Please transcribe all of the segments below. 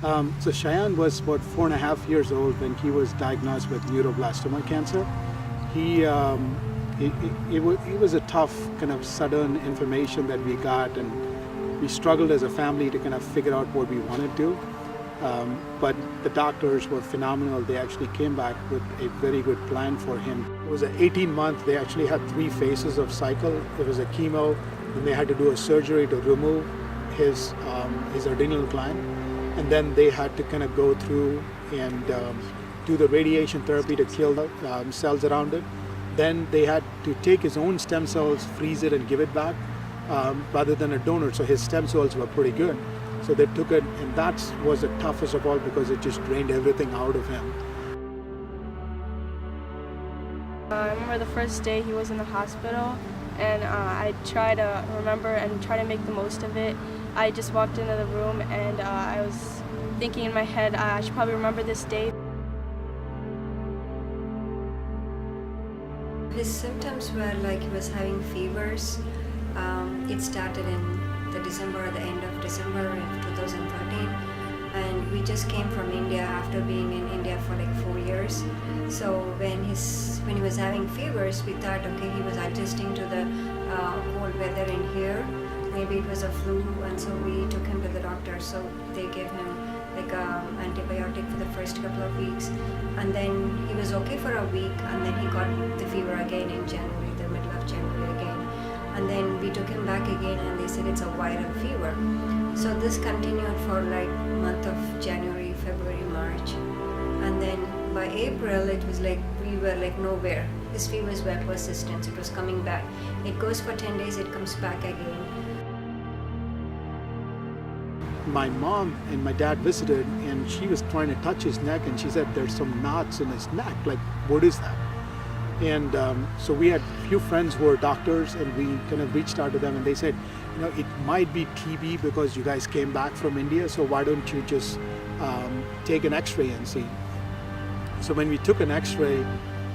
So Shayan was about 4.5 years old when he was diagnosed with neuroblastoma cancer. He, it was a tough kind of sudden information that we got, and we struggled as a family to kind of figure out what we wanted to do. But the doctors were phenomenal. They actually came back with a very good plan for him. It was an 18-month. They actually had 3 phases of cycle. It was a chemo, and they had to do a surgery to remove his adrenal gland, and then they had to kind of go through and do the radiation therapy to kill the cells around it. Then they had to take his own stem cells, freeze it, and give it back rather than a donor. So his stem cells were pretty good. So they took it, and that was the toughest of all because it just drained everything out of him. I remember the first day he was in the hospital, and I tried to remember and try to make the most of it. I just walked into the room, and I was thinking in my head, I should probably remember this day. His symptoms were like he was having fevers. It started in the end of December of 2013, and we just came from India after being in India for like 4 years. So when he was having fevers, we thought, okay, he was adjusting to the cold weather in here. Maybe it was a flu, and so we took him to the doctor. So they gave him like antibiotic for the first couple of weeks, and then he was okay for a week, and then he got the fever again in January, the middle of January again. And then we took him back again, and they said it's a viral fever. So this continued for like month of January, February, March, and then by April it was like we were like nowhere. His fevers were persistent. It was coming back. It goes for 10 days, it comes back again. My mom and my dad visited, and she was trying to touch his neck, and she said there's some knots in his neck. Like, what is that? And so we had a few friends who were doctors, and we kind of reached out to them, and they said, it might be TB because you guys came back from India, so why don't you just take an x-ray and see? So when we took an x-ray,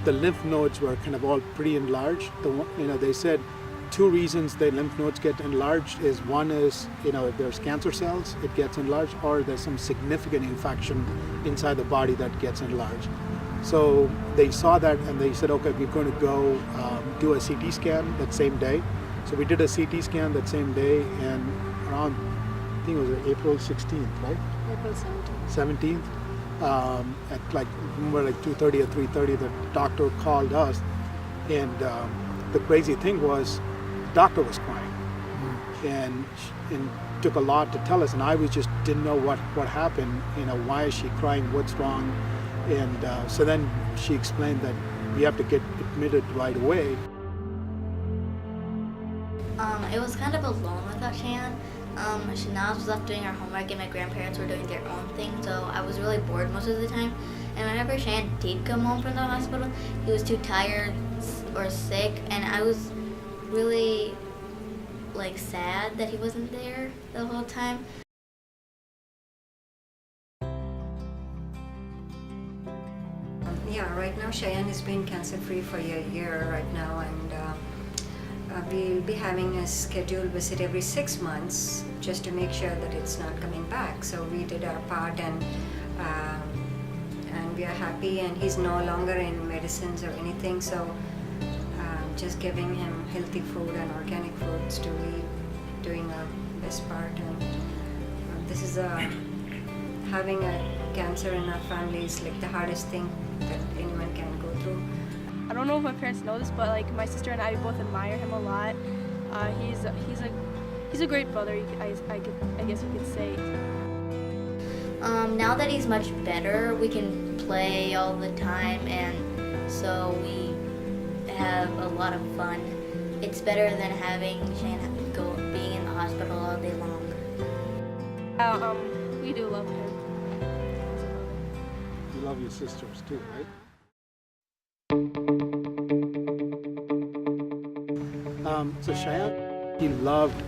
the lymph nodes were kind of all pretty enlarged. They said 2 reasons the lymph nodes get enlarged is, one is, if there's cancer cells, it gets enlarged, or there's some significant infection inside the body that gets enlarged. So they saw that, and they said, okay, we're going to go do a CT scan that same day. So we did a CT scan that same day, and around, I think it was April 16th, right? April 17th. 17th, at like 2:30 or 3:30, the doctor called us, and the crazy thing was, the doctor was crying, and took a lot to tell us, and I didn't know what happened. Why is she crying? What's wrong? And so then she explained that we have to get admitted right away. It was kind of alone without Shayan. Shanaz was left doing her homework, and my grandparents were doing their own thing, so I was really bored most of the time. And whenever Shayan did come home from the hospital, he was too tired or sick, and I was really sad that he wasn't there the whole time. Yeah, right now Shayan has been cancer-free for a year right now, and we'll be having a scheduled visit every 6 months just to make sure that it's not coming back. So we did our part, and we are happy, and he's no longer in medicines or anything. So just giving him healthy food and organic foods to eat, doing our best part. And this is having a cancer in our family is like the hardest thing that anyone can go through. I don't know if my parents know this, but my sister and I both admire him a lot. He's a great brother, I guess you could say. Now that he's much better, we can play all the time, and so we have a lot of fun. It's better than having Shayan being in the hospital all day long. We do love him. You love your sisters too, right? So Shayan, he loved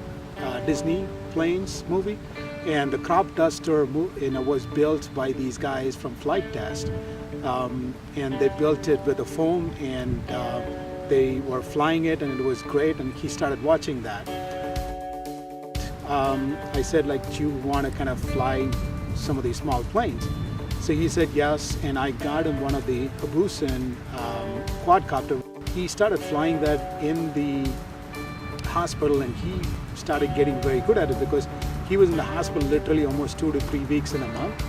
Disney Planes movie, and the crop duster was built by these guys from Flight Test, and they built it with a foam, and they were flying it, and it was great, and he started watching that. I said, do you want to kind of fly some of these small planes. So he said yes, and I got him one of the Abusan quadcopter. He started flying that in the hospital, and he started getting very good at it because he was in the hospital literally almost 2 to 3 weeks in a month.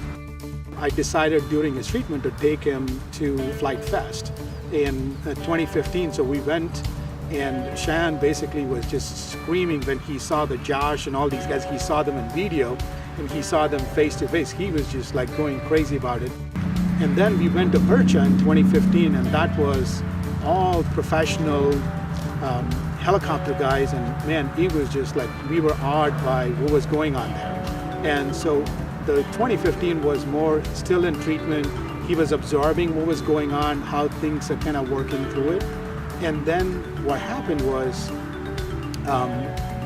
I decided during his treatment to take him to Flight Fest in 2015. So we went, and Shayan basically was just screaming when he saw the Josh and all these guys. He saw them in video and he saw them face to face. He was just like going crazy about it. And then we went to IRCHA in 2015, and that was all professional helicopter guys, and man, it was just like we were awed by what was going on there. And so the 2015 was more still in treatment. He was absorbing what was going on, how things are kind of working through it. And then what happened was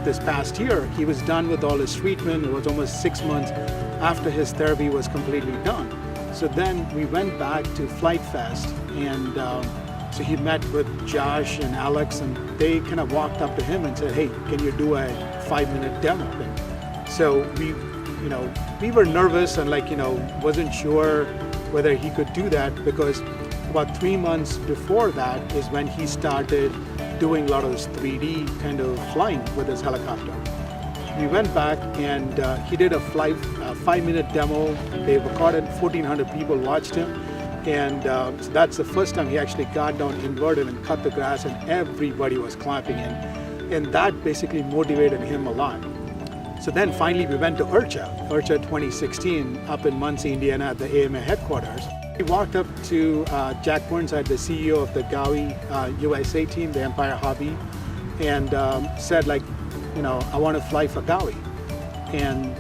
this past year, he was done with all his treatment. It was almost 6 months after his therapy was completely done. So then we went back to Flight Fest, and so he met with Josh and Alex, and they kind of walked up to him and said, hey, can you do a 5-minute demo? And so we were nervous and wasn't sure whether he could do that, because about 3 months before that is when he started doing a lot of this 3D kind of flying with his helicopter. We went back, and he did a 5-minute demo. They recorded, 1,400 people watched him. And so that's the first time he actually got down inverted and cut the grass, and everybody was clapping. And that basically motivated him a lot. So then finally we went to IRCHA 2016 up in Muncie, Indiana at the AMA headquarters. We walked up to Jack Burnside, the CEO of the Gawi USA team, the Empire Hobby, and said I want to fly for Gawi. And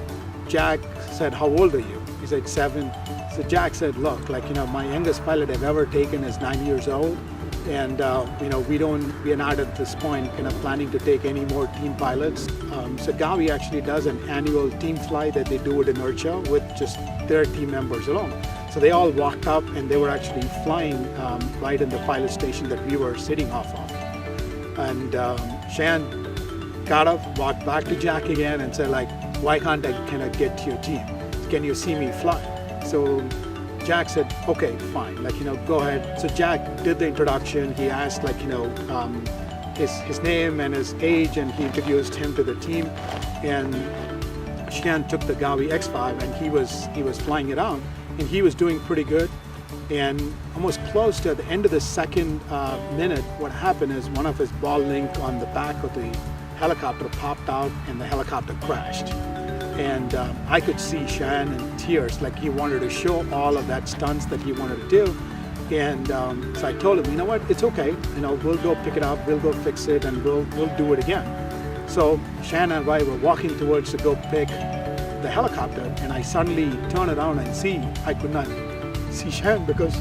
Jack said, how old are you? He said 7. So Jack said, look, my youngest pilot I've ever taken is 9 years old, and we are not at this point kind of planning to take any more team pilots. So Gawi actually does an annual team fly that they do it in IRCHA with just their team members alone. So they all walked up, and they were actually flying right in the pilot station that we were sitting off of. And Shayan got up, walked back to Jack again, and said, why can't I kind of get to your team? Can you see me fly? So Jack said, okay, fine, go ahead. So Jack did the introduction. He asked his name and his age, and he introduced him to the team. And Shayan took the Gawi X5, and he was flying it out, and he was doing pretty good. And almost close to the end of the second minute, what happened is one of his ball link on the back of the helicopter popped out, and the helicopter crashed. And I could see Shayan in tears, he wanted to show all of that stunts that he wanted to do. And so I told him, you know what, it's okay, we'll go pick it up, we'll go fix it, and we'll do it again. So Shayan and I were walking towards to go pick the helicopter, and I suddenly turn around and I could not see Shayan because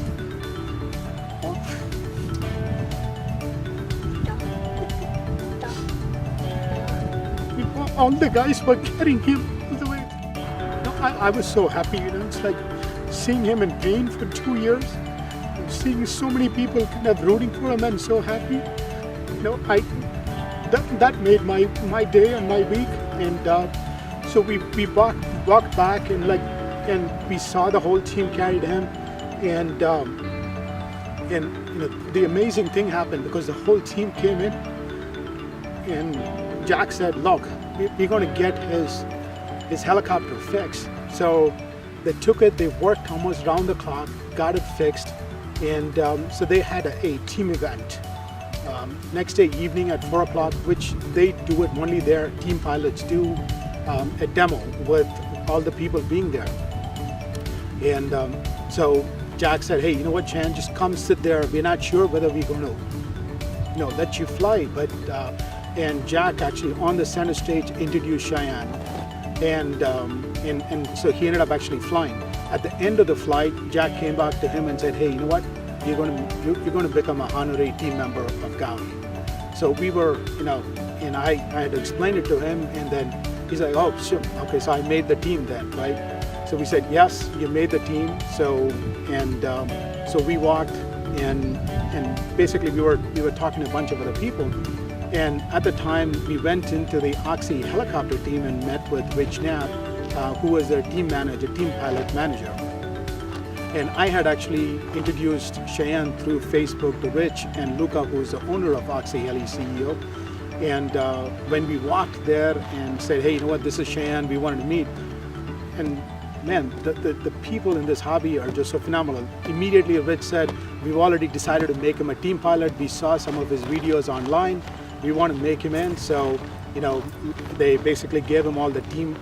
all the guys were carrying him all the way. I was so happy, it's like seeing him in pain for 2 years, seeing so many people kind of rooting for him and so happy. That made my day and my week. And so we walked back, and we saw the whole team carried him. And the amazing thing happened because the whole team came in, and Jack said, look, we're going to get his helicopter fixed. So they took it, they worked almost round the clock, got it fixed, and so they had a team event next day evening at 4 o'clock, which they do it, only their team pilots do a demo with all the people being there. And so Jack said, hey, you know what, Chan, just come sit there. We're not sure whether we're going to let you fly, but and Jack actually on the center stage introduced Shayan, and so he ended up actually flying. At the end of the flight, Jack came back to him and said, hey, you know what, you're going to become a honorary team member of Gawi. So we were, and I had to explain it to him, and then he's like, oh, sure, okay, so I made the team then, right? So we said, yes, you made the team. So so we walked, and basically we were talking to a bunch of other people. And at the time, we went into the Oxy helicopter team and met with Rich Knapp who was their team manager, team pilot manager. And I had actually introduced Shayan through Facebook to Rich and Luca, who is the owner of Oxy Heli CEO. And when we walked there and said, hey, you know what, this is Shayan, we wanted to meet. And man, the people in this hobby are just so phenomenal. Immediately Rich said, we've already decided to make him a team pilot. We saw some of his videos online. We want to make him in. So, you know, they basically gave him all the team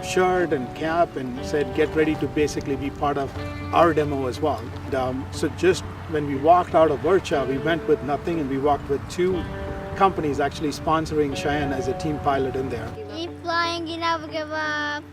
shirt and cap and said, get ready to basically be part of our demo as well. And, so just when we walked out of Vircha, we went with nothing and we walked with 2 companies actually sponsoring Shayan as a team pilot in there. Keep flying, you never give up.